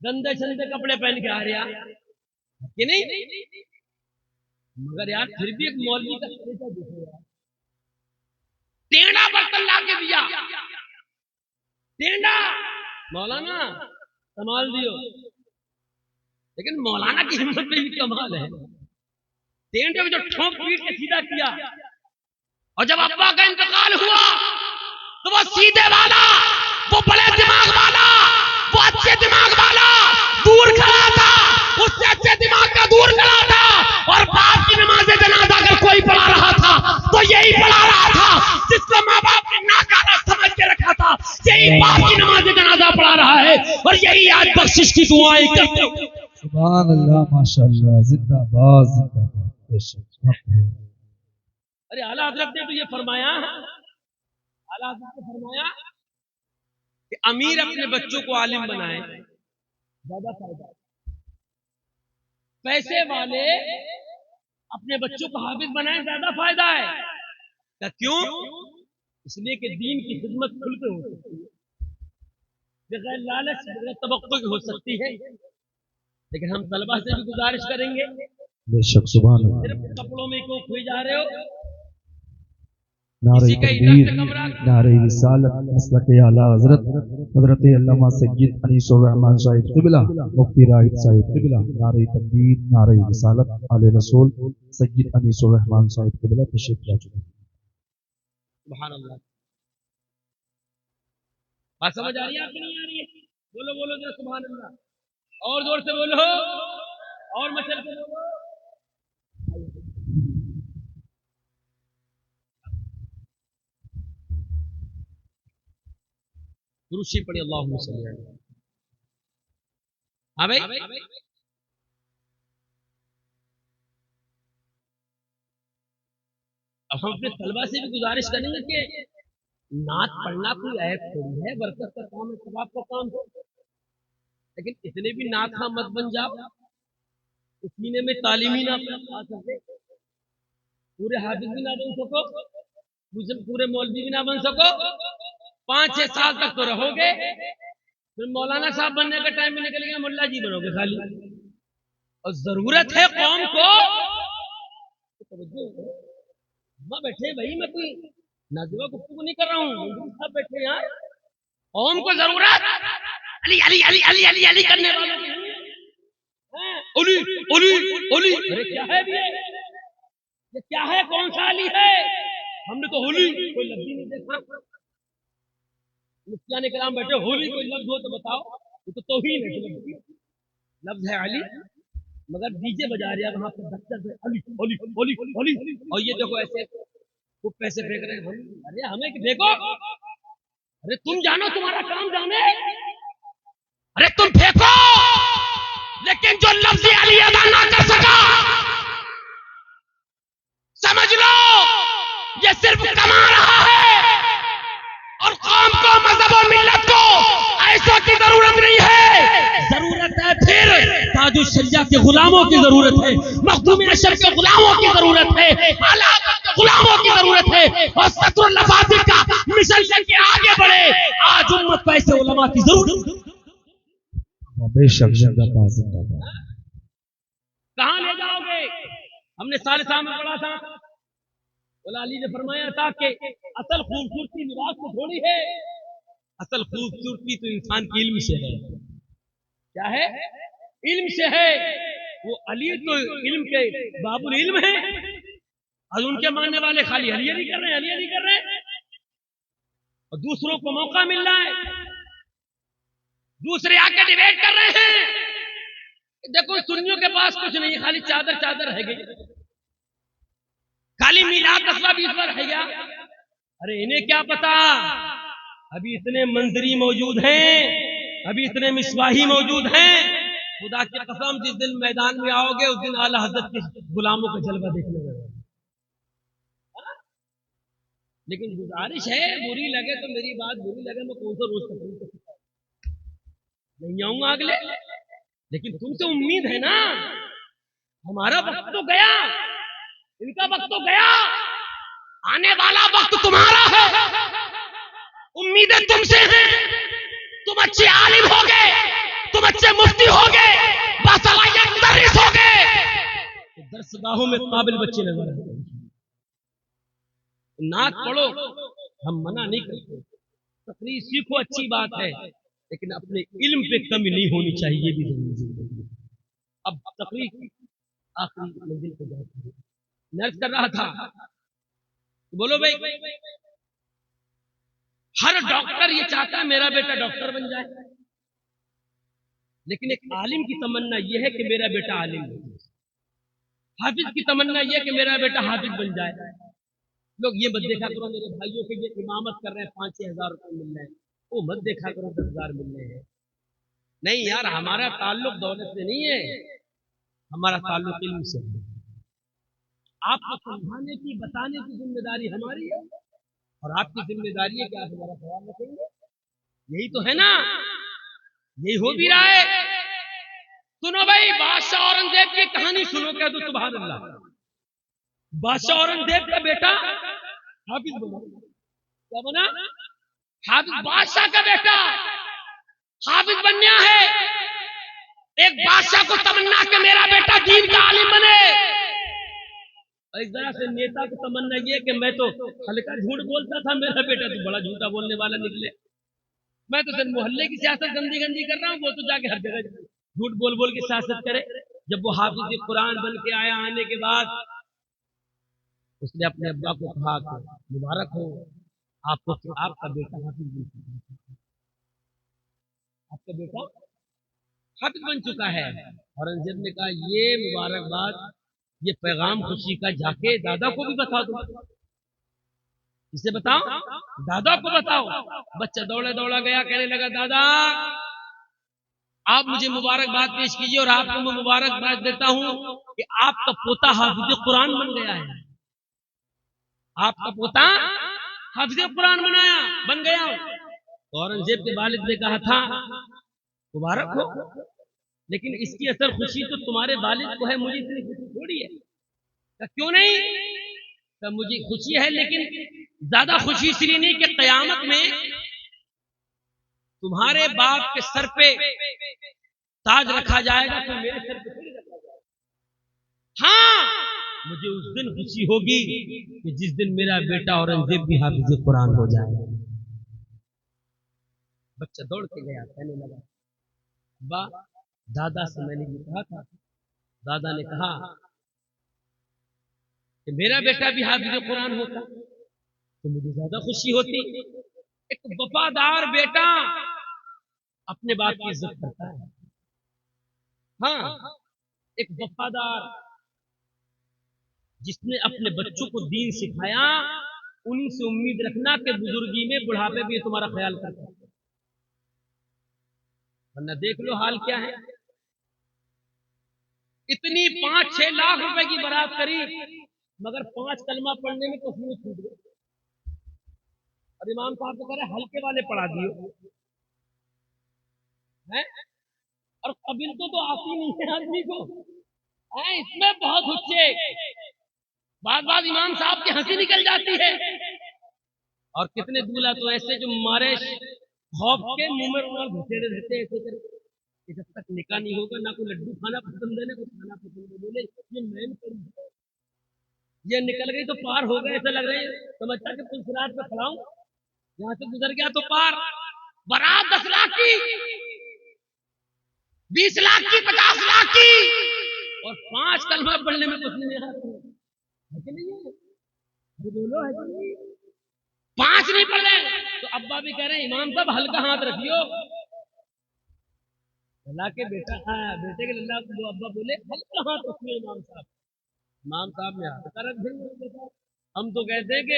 गंदे चंदे कपड़े पहन के आ रहा कि नहीं, मगर यार फिर भी एक मौलवी का तरीका देखो यार, टेढ़ा बर्तन ला के दिया, टेढ़ा, मौलाना संभाल दियो। लेकिन मौलाना की हिम्मत में भी कमाल है, टेढ़े को जो ठोक पीट के सीधा किया, और जब अब्बा का इंतकाल हुआ तो वो सीधे वाला, वो बड़े दिमाग वाला, वो अच्छे दिमाग वाला दूर खड़ा था, उससे अच्छे दिमाग का दूर खड़ा था, और बाप की नमाज जनाजा अगर कोई पढ़ा रहा था तो यही पढ़ा रहा था जिसको माँ बाप ने नाकारा समझ के रखा था, यही बाप की नमाज जनाजा पढ़ा रहा है, और यही आज बख्शिश की दुआएं करते हैं। सुभान अल्लाह माशाअल्लाह, जिंदाबाद जिंदाबाद। अरे आला हजरत ने तो ये फरमाया, आला हजरत ने फरमाया कि अमीर अपने बच्चों को आलिम बनाए, ज्यादा फायदा है, पैसे वाले अपने बच्चों को हाफिज बनाए, ज्यादा फायदा है। क्या क्यों? इसलिए कि दीन की खिदमत खुल के हो सकती है, बगैर लालच बगैर तवक्कुल की हो सकती है। लेकिन हम तलबा से भी गुजारिश करेंगे, बेशक सुभान अल्लाह, सिर्फ कपड़ों में क्यों खोई जा रहे हो? नारे तकबीर, नारे रिसालत, मसलक आला हजरत हजरत अल्लामा सय्यद अनीसुर रहमान साहिब क़िबला, मुफ्ती राहिब साहिब क़िबला, नारे तकबीर, नारे रिसालत, आले रसूल सय्यद अनीसुर रहमान साहिब क़िबला तशरीफ ला चुके हैं। सुभान अल्लाह। बात समझ आ रही है आपकी? नहीं आ रही है? बोलो बोलो जरा सुभान अल्लाह, और जोर से बोलो, और मचल के बोलो। दुरूद पढ़ी, अल्लाहुम्मा सल्ली अलैहि। हाँ भाई, अब हम अपने तलबा से भी गुजारिश करेंगे कि नात पढ़ना कोई ऐप थोड़ी है, बरकत का काम है, सवाब का काम है, लेकिन इतने भी नात खा मत बन जाओ, उस महीने में तालीमी ना आ सके, पूरे हाफिज भी ना बन सको, पूरे मौलवी भी ना बन सको, 5-6 साल तक तो रहोगे, फिर मौलाना साहब बनने का टाइम भी निकल गया, मुल्ला जी बनोगे खाली। और जरूरत है कौम को, वहां बैठे भाई, मैं कोई नाजुआ गुफ्तगू नहीं कर रहा हूँ, सब बैठे यार। कौम को जरूरत अली अली अली अली अली अली करने वालों की नहीं है। ओली ओली ओली, अरे क्या है ये क्या है, कौन सा अली है? हमने तो होली कोई लफ्ज ही नहीं देखा। मुफ्तियाने कराम बैठे, होली कोई लफ्ज हो तो बताओ। वो तो तौहीन है, लफ्ज है अली, मगर डीजे बजा रहा है वहां पर दफ्तर से अली होली होली होली। और ये देखो ऐसे वो पैसे फेंक रहे हैं हम। अरे हमें कि देखो, अरे तुम जानो, तुम्हारा काम जाने, अरे तुम फेंको, लेकिन जो लफ्ज अली अदा ना कर सका, समझ लो ये सिर्फ कमा रहा है। और कौम को, मजहब और मिल्लत को ऐसा की जरूरत नहीं है, जरूरत है फिर ताजुल शरिया के गुलामों की जरूरत है, मखदूम अशर के गुलामों की जरूरत है, आला हज़रत के गुलामों की जरूरत है। और सत्रुल लफाजिल का मिशन लेके आगे बढ़े। आज उम्मत को ऐसे उलमा की जरूरत है। बेशक कहां ले जाओगे? हमने सारे सामने पढ़ा था, बोला अली ने फरमाया था कि असल खूबसूरती लिबास को थोड़ी है, असल खूबसूरती तो इंसान के इल्म से है। क्या है? इल्म से है। वो अली तो इल्म के बाबुल इल्म है, और उनके मानने वाले खाली अली अली कर रहे हैं, अली अली कर रहे हैं। और दूसरों को मौका मिल रहा है, दूसरे आके डिबेट कर रहे हैं। देखो सुन्नियों के पास कुछ नहीं, खाली चादर चादर रह गई, खाली मीलाद 10-20 रह गया। अरे इन्हें क्या पता, अभी इतने मंजरी मौजूद हैं, अभी इतने मिसवाही मौजूद हैं। खुदा की कसम, जिस दिन मैदान में आओगे उस दिन आला हज़रत के गुलामों का जलवा देखने लगे। लेकिन गुजारिश है, बुरी लगे तो मेरी बात बुरी लगे, मैं कौन सा रोज तकलीफ नहीं आऊंगा अगले, लेकिन तुमसे उम्मीद है ना। हमारा वक्त तो गया, इनका वक्त तो गया, आने वाला वक्त तुम्हारा है। उम्मीदें तुमसे हैं, तुम अच्छे आलिम होगे, तुम अच्छे मुफ्ती होगे, बासलाहियत मुदर्रिस होगे, तो दरसगाहों में काबिल बच्चे नजर आएंगे। नात पढ़ो, हम मना नहीं करते, तकरीर सीखो, अच्छी बात है, लेकिन अपने इल्म पे कमी नहीं होनी चाहिए, भी जरूरी है। अब तकरीर आखिरी मंजिल पे जाती है। नर्स कर रहा था, बोलो भाई, हर डॉक्टर ये चाहता है मेरा बेटा डॉक्टर बन जाए, लेकिन एक आलिम की तमन्ना यह है कि मेरा बेटा आलिम बन जाए, हाफिज की तमन्ना यह है कि मेरा बेटा हाफिज बन जाए। लोग ये मत देखा करो मेरे भाइयों के ये इमामत कर रहे हैं 5-6 हजार रुपए मिल रहे हैं, वो मत देखा करो 10,000 मिल रहे हैं। नहीं यार, हमारा ताल्लुक दौलत से नहीं है, हमारा ताल्लुक इल्म से है। आपको समझाने की, बताने की जिम्मेदारी हमारी है, और आपकी जिम्मेदारी है कि आप हमारा ख्याल रखेंगे। यही तो है ना, यही हो भी रहा है। सुनो भाई, बादशाह औरंगजेब की कहानी सुनो, क्या तो सुभान अल्लाह। बादशाह औरंगजेब का बेटा हाफिज बना, क्या बना? हाफिज। बादशाह का बेटा हाफिज बनना है। एक बादशाह को तमन्ना कि मेरा बेटा दीन का आलिम बने, और एक तरह से नेता को तमन्ना ये कि मैं तो हल्का झूठ बोलता था, मेरा बेटा तो बड़ा झूठा बोलने वाला निकले। मैं तो सिर्फ मोहल्ले की सियासत गंदी गंदी कर रहा हूँ, वो तो जाके हर जगह झूठ बोल बोल के सियासत करे। जब वो हाफिज कुरान बन के आया, आने के बाद उसने अपने अब्बा को कहा कि मुबारक हो आपको, आपका बेटा हाफिज बन चुका है, आपका बेटा हाफिज बन चुका है। औरंगजेब ने कहा ये मुबारकबाद, ये पैगाम खुशी का जाके दादा को भी बता दो। इसे बताओ, दादा को बताओ। बच्चा दौड़ा दौड़ा गया, कहने लगा दादा आप मुझे मुबारकबाद पेश कीजिए, और आपको मैं मुबारकबाद देता हूं कि आपका पोता हाफिज कुरान बन गया है। आपका पोता हाफिज कुरान बन गया। औरंगजेब के वालिद ने कहा था मुबारक हो, लेकिन इसकी असर खुशी तो तुम्हारे वालिद को है, मुझे इतनी खुशी थोड़ी है। क्यों नहीं? तो मुझे खुशी है, लेकिन ज्यादा खुशी इसलिए नहीं कि कयामत में तुम्हारे बाप के सर पे ताज रखा जाएगा तो मेरे सर पे थोड़ी रखा जाएगा। हाँ, मुझे उस दिन खुशी होगी कि जिस दिन मेरा बेटा औरंगजेब भी हाफिज कुरान हो जाएगा। बच्चा दौड़ के गया, कहने लगा, अब्बा दादा से मैंने भी कहा था, दादा ने कहा कि मेरा बेटा भी हाफिज कुरान होता तो मुझे ज्यादा खुशी होती। एक वफादार बेटा अपने बाप की इज्जत करता है। हाँ, एक वफादार जिसने अपने बच्चों को दीन सिखाया, उन्हीं से उम्मीद रखना कि बुजुर्गी में बुढ़ापे भी तुम्हारा ख्याल करता है। वरना देख लो हाल क्या है। इतनी 5-6 लाख रुपए की बारात करी, मगर 5 कलमा पढ़ने में पसीने छूट गए। और इमाम साहब को कह रहे हल्के वाले पढ़ा दियो है, और कबिल तो आती नहीं है आदमी को है, इसमें बहुत हुच्चे। बात इमाम साहब की हंसी निकल जाती है। और कितने दूल्हा तो ऐसे जो मारे खौफ के मुंह में रुमाल घुसेड़े रहते ऐसे करके, जब तक निकाह नहीं होगा ना कोई लड्डू खाना पसंद है ना कुछ खाना पसंद है। बोले ये मैन करी है, ये निकल गई तो पार हो गए, ऐसा लग रहा है समझता कि पुलिस पे खड़ा हूं, यहां से गुजर गया तो पार। बारात 10 लाख की, 20 लाख की, 50 लाख की, और 5 कलमा पढ़ने में कुछ नहीं आता है कि नहीं है? बोलो है कि नहीं? 5 नहीं पढ़ रहे तो अब्बा भी कह रहे हैं इमाम साहब हल्का हाथ रखियो। अल्लाह के बेटा, बेटे के अल्लाह को अब्बा बोले हल्का हाथ रखियो इमाम साहब। इमाम साहब ने हाथ रख दिया। हम तो कहते हैं कि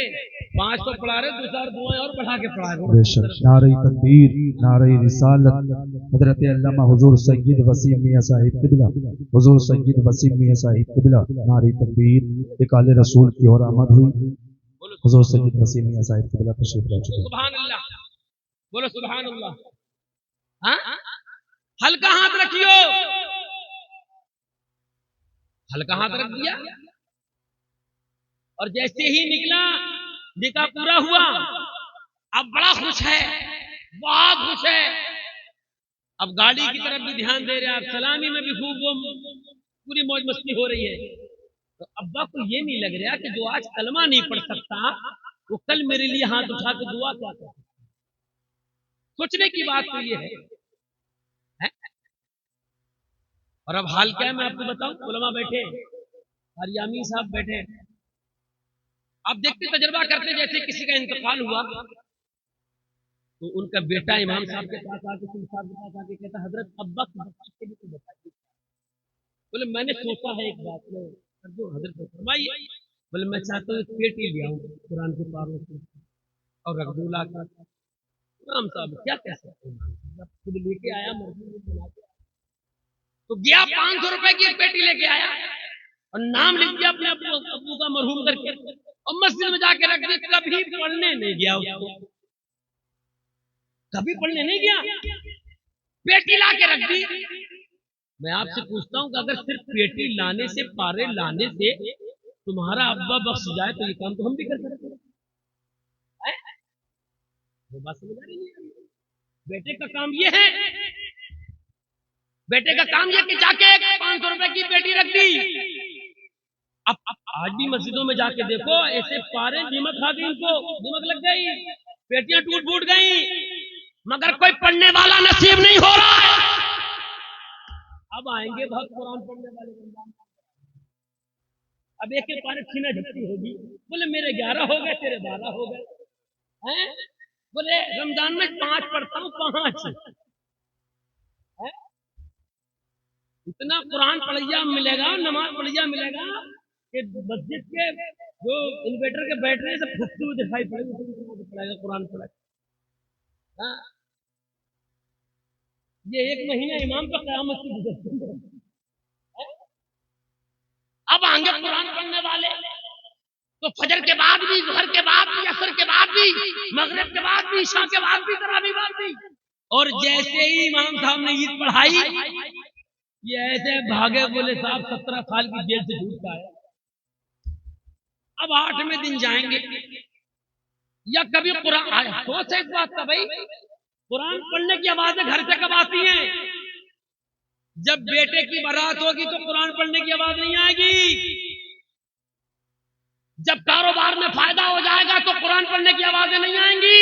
5 तो पढ़ा रहे, 2-4 दुआएं और बढ़ा के पढ़ा रहे। नारे तकबीर, नारे रिसालत, हजरत अल्लामा हुजूर सैयद वसीम मियां साहिब किबला, हुजूर सैयद वसीम मियां साहिब किबला, नारे तकबीर। एक आले रसूल की और आमद हुई। हुजूर सैयद वसीम मियां साहिब किबला तशरीफ ला चुके हैं। सुभान अल्लाह, बोलो सुभान अल्लाह। हाँ, हल्का हाथ रखियो, हल्का हाथ रख दिया। और जैसे ही निकला, निकाह पूरा हुआ, अब बड़ा खुश है, बहुत खुश है। अब गाड़ी की तरफ भी ध्यान दे रहे हैं, अब सलामी में भी खूब पूरी मौज मस्ती हो रही है। तो अब्बा को ये नहीं लग रहा कि जो आज कलमा नहीं पढ़ सकता वो कल मेरे लिए हाथ उठा के दुआ क्या कर। सोचने की बात तो ये है? और अब हाल क्या है मैं आपको बताऊं। उलमा बैठे और यामी साहब बैठे, आप देखते तजर्बा करते, जैसे किसी का इंतकाल हुआ तो उनका बेटा इमाम साहब के पास आके कहता हजरत अब्बा के लिए बताइए। बोले मैंने सोचा है एक बात में, जो हजरत फरमाइए। बोले मैं चाहता हूँ एक पेटी ले आऊं कुरान के पारों से और रख दूं लाकर। इमाम साहब क्या कह सकते हैं, खुद लेके आया, मर्जी में बना के तो गया, 500 रुपए की एक पेटी लेके आया और नाम लिख दिया अपने अब्बू का मरहूम करके, और मस्जिद में जाके रख दिया। कभी पढ़ने नहीं गया उसको, कभी पढ़ने नहीं गया, पेटी ला के रख दी। मैं आपसे पूछता हूं कि अगर सिर्फ पेटी लाने से, पारे लाने से तुम्हारा अब्बा बख्श जाए तो ये काम तो हम भी कर सकते हैं। वो बात समझ आ रही है? बेटे का काम ये है, बेटे का काम ये कि जाके 500 रुपए की पेटी रख दी। अब आज भी मस्जिदों में जाके देखो, ऐसे पारे दीमक खा गई, इनको दीमक लग गई, पेटियां टूट फूट गई, मगर कोई पढ़ने वाला नसीब नहीं हो रहा है। अब आएंगे बहुत कुरान पढ़ने वाले रमजान, अब एक एक पारे छीना झपटी होगी। बोले मेरे 11 हो गए, तेरे 12 हो गए हैं। बोले रमजान में 5 पढ़ता हूँ, 5 है। इतना कुरान पढ़िया मिलेगा, नमाज पढ़िया मिलेगा कि मस्जिद के जो इन्वर्टर के बैटरी से फुकते हुए दिखाई पड़ेगा कुरान पढ़ा। ये 1 महीना इमाम का क़यामत की गुजरती है। अब आएंगे कुरान पढ़ने वाले तो फजर के बाद भी, ज़ुहर के बाद भी, असर के बाद भी, मगरिब के बाद भी, इशा के बाद भी, तरावी बाद भी। और जैसे ही इमाम साहब ने ईद पढ़ाई, ये ऐसे भागे, बोले साहब 17 साल की जेल से छूट का है, अब 8वें दिन जाएंगे। या कभी कुरान, सोच एक बात का भाई, कुरान पढ़ने की आवाजें घर से कब आती हैं? जब बेटे की बारात होगी तो कुरान पढ़ने की आवाज नहीं आएगी। जब कारोबार में फायदा हो जाएगा तो कुरान पढ़ने की आवाजें नहीं आएंगी।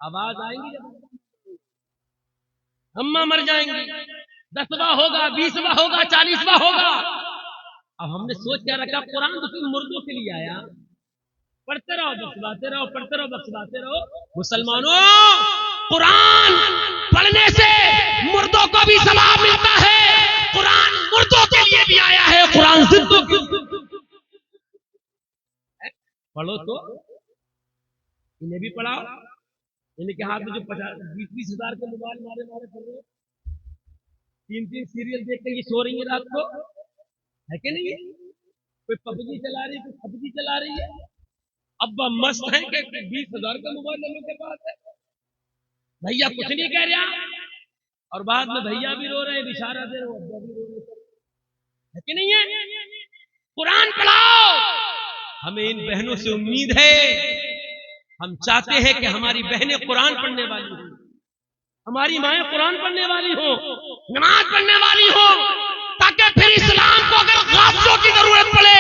आवाज आएंगी जब अम्मा मर जाएंगी, 10वां होगा, 20वां होगा, 40वां होगा। अब हमने सोच क्या रखा, कुरान तो सिर्फ मुर्दों के लिए आया, पढ़ते रहो बख्शवाते रहो, पढ़ते रहो बख्शवाते रहो। मुसलमानों, कुरान पढ़ने से मुर्दों को भी सवाब मिलता है। कुरान मुर्दों के लिए भी आया है, कुरान जिंदों के लिए। पढ़ो तो इन्हें भी पढ़ाओ। इनके हाथ में जो 50-20 हजार के मोबाइल मारे कर रहे हो, 3 सीरियल देख के ये सो रही है रात को, है कि नहीं? कोई पबजी चला रही है, कोई पबजी चला रही है। अब्बा मस्त है कि 20 हजार का मोबाइल लोगों के पास है, भैया कुछ नहीं कह रहा, और बाद में भैया भी रो रहे हैं, इशारा दे रहे, अब्बा भी रो रहे, है कि नहीं है? कुरान पढ़ाओ। हमें इन बहनों से उम्मीद है, हम चाहते हैं कि हमारी बहनें कुरान पढ़ने वाली हो, हमारी माएं कुरान पढ़ने वाली हो, नमाज पढ़ने वाली हो, ताकि फिर इस्लाम को अगर गाजियों की जरूरत पड़े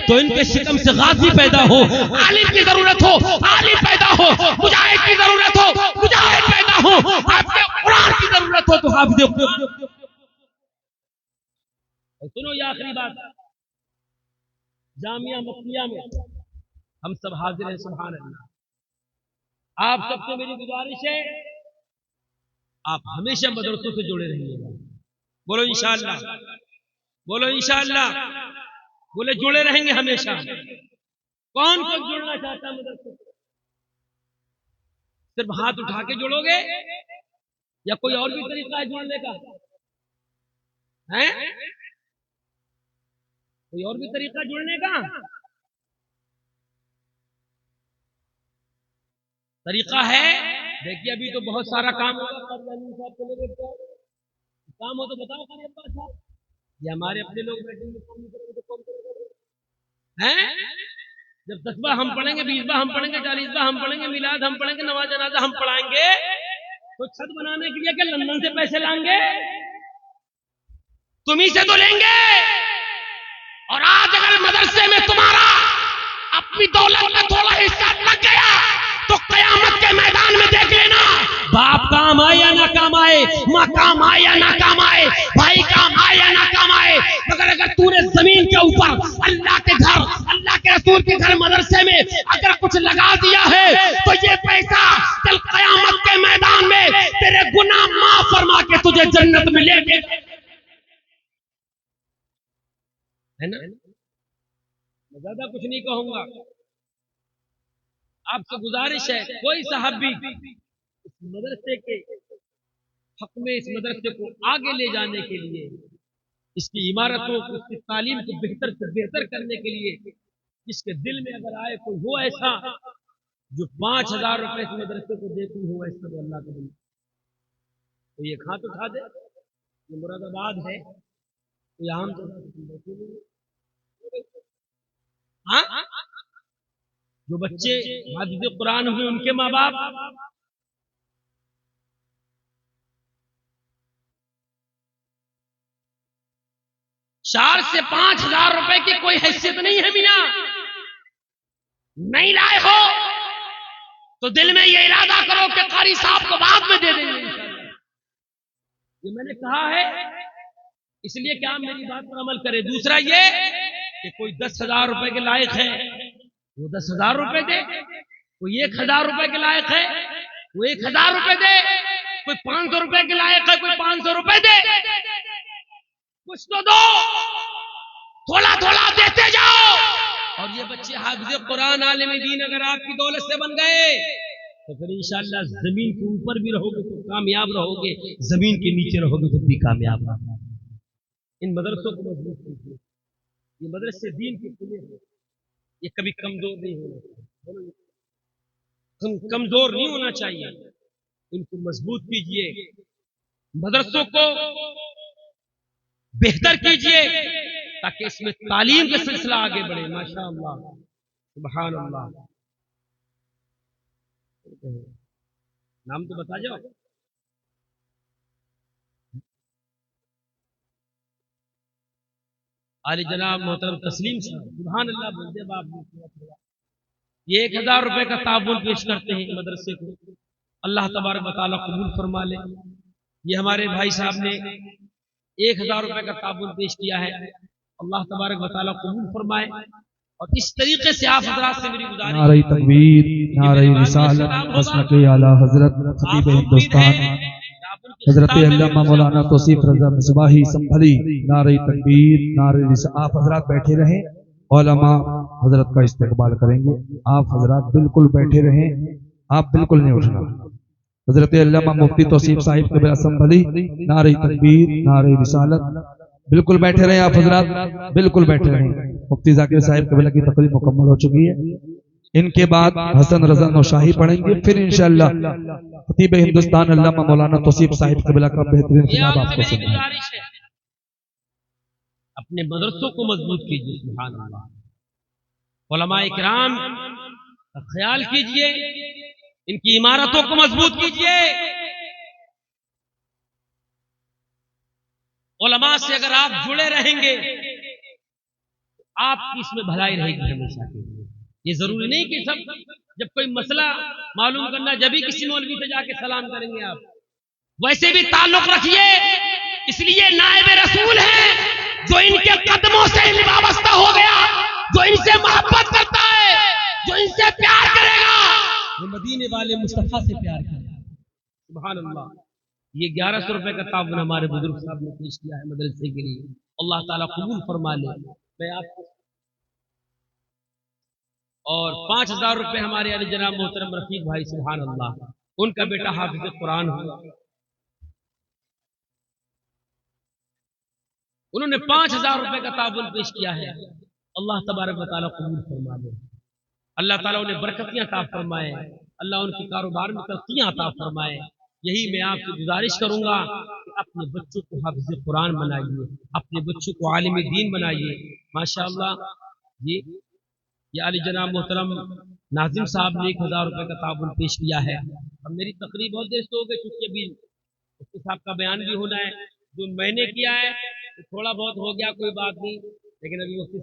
तो इनके शिकम से गाजी पैदा हो, आलिम की जरूरत हो आलिम पैदा हो, मुजाहिद की जरूरत हो मुजाहिद पैदा हो, आपके कुरान की जरूरत हो तो हाफिज। सुनो ये आखिरी बात, जामिया मक्किया में हम सब हाजिर हैं, सुभान अल्लाह। आप सबसे मेरी गुजारिश है, आप हमेशा मदरसों से जुड़े रहिएगा। बोलो इंशाअल्लाह, बोलो इंशाअल्लाह, बोले जुड़े रहेंगे हमेशा। कौन कौन जुड़ना चाहता है मदरसे से? सिर्फ हाथ उठा के जुड़ोगे या कोई और भी तरीका है जुड़ने का? है कोई और भी तरीका जुड़ने का? तरीका है, देखिए अभी तो बहुत सारा काम होगा, काम हो तो बताओ साहब, ये हमारे अपने लोग बैठेंगे हैं। जब 10वां हम पढ़ेंगे, 20वां हम पढ़ेंगे, 40वां हम पढ़ेंगे, मिलाद हम पढ़ेंगे, नमाज जनाजा हम पढ़ाएंगे, तो छत बनाने के लिए क्या लंदन से पैसे लाएंगे? तुम्ही से तो लेंगे। और आज अगर मदरसे में तुम्हारा अपनी दौलत में थोड़ा हिस्सा लग गया तो कयामत के मैदान में देख लेना, बाप काम आए या ना काम आए, माँ काम आए या ना काम आए, भाई काम आए या ना काम आए, मगर अगर तूने जमीन के ऊपर अल्लाह के घर, अल्लाह के रसूल के घर मदरसे में अगर कुछ लगा दिया है तो ये पैसा कल कयामत के मैदान में तेरे गुनाह माफ फरमा के तुझे जन्नत मिलेगी, है ना? मैं ज्यादा कुछ नहीं कहूंगा, आपसे गुजारिश है, कोई साहबी इस मदरसे के हक में, इस मदरसे को आगे ले जाने के लिए, इसकी इमारतों, इसकी तालीम को बेहतर से बेहतर करने के लिए, जिसके दिल में अगर आए कोई हो ऐसा जो 5000 रुपए इस मदरसे को देती हो, ऐसा तो अल्लाह का, तो ये हाथ उठा दे। ये मुरादाबाद है, ये आम हाँ, जो बच्चे हाफिज़ कुरान हुए उनके माँ बाप, 4 से 5000 रुपए की कोई हैसियत नहीं है मियां, नहीं लाए हो तो दिल में ये इरादा करो कि कारी साहब को बाद में दे देंगे इंशाअल्लाह। ये मैंने कहा है इसलिए कि आप मेरी बात पर अमल करें। दूसरा ये कि कोई 10,000 रुपए के लायक है वो 10,000 रुपए दे, कोई 1,000 रुपए के लायक है वो 1,000 रुपए दे, कोई 500 रुपए के लायक है कोई 500 रुपए दे, कुछ तो दो, थोड़ा थोड़ा देते जाओ। और ये बच्चे हाफिज़ कुरान आलिम दीन अगर आपकी दौलत से बन गए तो फिर इंशाअल्लाह जमीन के ऊपर भी रहोगे तो कामयाब रहोगे, जमीन के नीचे रहोगे तो भी कामयाब रहोगे। इन मदरसों को मजबूत कीजिए, ये मदरसे दीन के खुले हैं, ये कभी कमजोर नहीं होना चाहिए, कमजोर नहीं होना चाहिए, इनको मजबूत कीजिए, मदरसों को बेहतर कीजिए ताकि इसमें तालीम का सिलसिला आगे बढ़े। माशाअल्लाह, सुभान अल्लाह। नाम तो बता जाओ। आली जनाब मोहतरम तस्लीम साहब, सुभान अल्लाह बोलते बाप। ये 1000 रुपए का ताबुन पेश करते हैं मदरसे को, अल्लाह तबारक व तआला कबूल फरमा ले। ये हमारे भाई साहब ने 1000 रुपए का ताबुन पेश किया है, अल्लाह तबारक व तआला कबूल फरमाए। और इस तरीके से आप हजरात से मेरी गुजारिश, नारे तकबीर, नारे रिसालत, मसलक आला हजरत खतीब हिंदुस्तान हजरत अल्लामा मौलाना तौसीफ रजा मिसबाही संभली। नारे तकबीर, नारे रिसालत। आप हजरात बैठे रहें, उलमा हजरत का इस्तकबाल करेंगे। आप हजरात बिल्कुल बैठे रहें, आप बिल्कुल नहीं उठना। हजरत अल्लामा मुफ्ती तौसीफ साहिब कबीर संभली। नारे तकबीर, नारे रिसालत। बिल्कुल बैठे रहें आप हजरात, बिल्कुल बैठे रहें। मुफ्ती जाकिर साहिब कबीला की तकरीर मुकम्मल हो चुकी है। इनके बाद हसन रजा नौशाही पढ़ेंगे, फिर इंशाअल्लाह खतीब हिंदुस्तान अल्लामा मौलाना तौसीफ साहिब कबीला का बेहतरीन खिताब आपको सुनाएंगे। गुजारिश है, अपने मदरसों को मजबूत कीजिए। सुभान अल्लाह। उलमा इकराम का ख्याल कीजिए, इनकी इमारतों को मजबूत कीजिए। उलमा से अगर आप जुड़े रहेंगे तो आपकी इसमें भलाई रहेगी हमेशा के लिए। ये जरूरी नहीं कि सब जब कोई मसला मालूम करना जब भी किसी मौलवी से जाके सलाम करेंगे आप, वैसे भी ताल्लुक रखिए। इसलिए नायब रसूल है जो इनके कदमों से वाबस्ता हो गया, जो इनसे मोहब्बत करता है, जो इनसे प्यार करेगा, वो मदीने वाले मुस्तफा से प्यार करेगा। सुभान अल्लाह। ये 1100 रुपए का ताबन हमारे बुजुर्ग साहब ने पेश किया है मदरसे के लिए, अल्लाह ताला कबूल फरमा ले। मैं आपको और 5000 रुपए हमारे अली जनाब मोहतरम रफीक भाई, सुभान अल्लाह, उनका बेटा हाफिज कुरान हुआ, उन्होंने 5000 रुपए का ताबुन पेश किया है। अल्लाह तबारक व तआला कबूल फरमा ले। अल्लाह ताला उन्हें बरकतियां अता फरमाए, अल्लाह उनके कारोबार में तरक्कियां अता फरमाए। यही मैं आपसे गुजारिश करूंगा कि अपने बच्चों को हाफिज कुरान बनाइए, अपने बच्चों को आलिम दीन बनाइए। माशाअल्लाह। ये अली जनाब मोहतरम नाजिम साहब ने 1000 रुपए का ताबुन पेश किया है। अब मेरी तकरीब बहुत देर से हो गई, क्योंकि अभी मुफ्ती साहब का बयान भी होना है। जो मैंने किया है तो थोड़ा बहुत हो गया, कोई बात नहीं, लेकिन अभी मुफ्ती